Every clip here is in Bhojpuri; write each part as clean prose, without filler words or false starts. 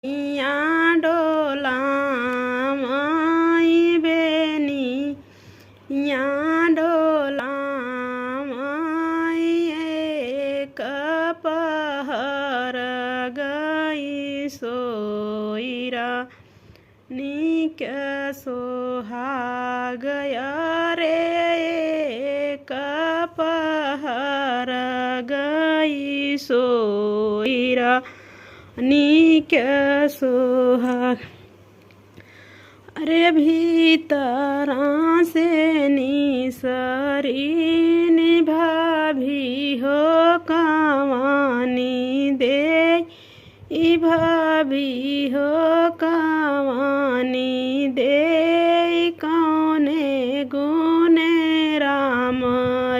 या डोलाम आई बेनी या डोलाम आई एक पहर गई सोईरा निक सोहाग रे एक पहर गई सोईरा निक सोहाग। अरे भीतरा से निसरी निभाभी हो कवानी दे ई भाभी हो कवानी दे कौने गुने राम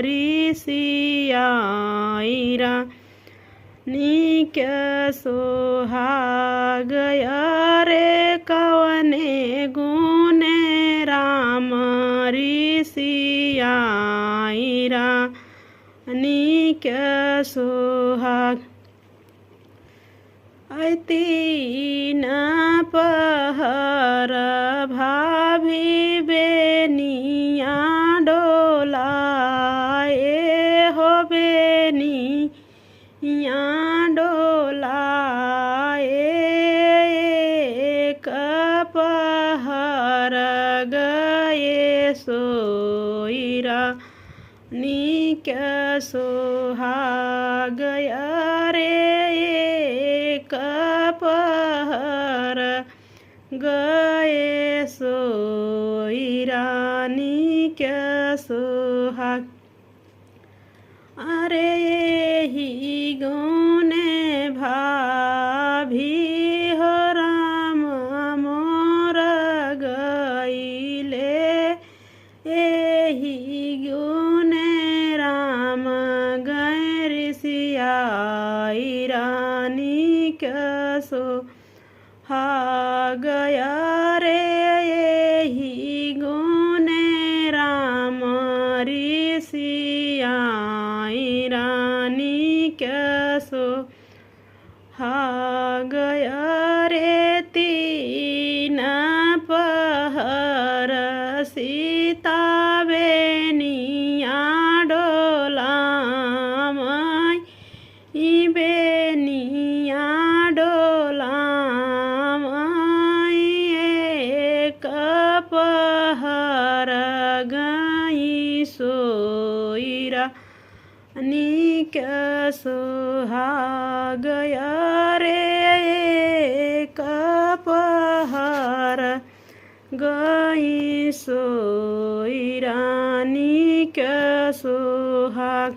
ऋषियाईरा निक सोहाग रे कवने गुने राम ऋषियाईरा निक सोहाग। तीन पहर भाभी बेनिया डोलाए हो बेनी या डोलाए एक पहर गए सोईरा निक सोहाग रे एक पहर गए सोईरा निक सोहाग। अरे ही गुने भाभी हो राम मोर गईले एही गुने राम गए ऋषियाईरा निक सोहाग रे एही गुने राम ऋषियाईरा निक सोहाग रे। तीन पहर सीता बेनिया डोलाम आई बेनिया डोलाम आई एक पहर गई सोईरा निक सोहाग रे एक पहर गई सोईरा निक सोहाग।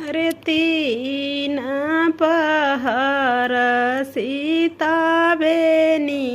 अरे तीन पहर सीता बेनी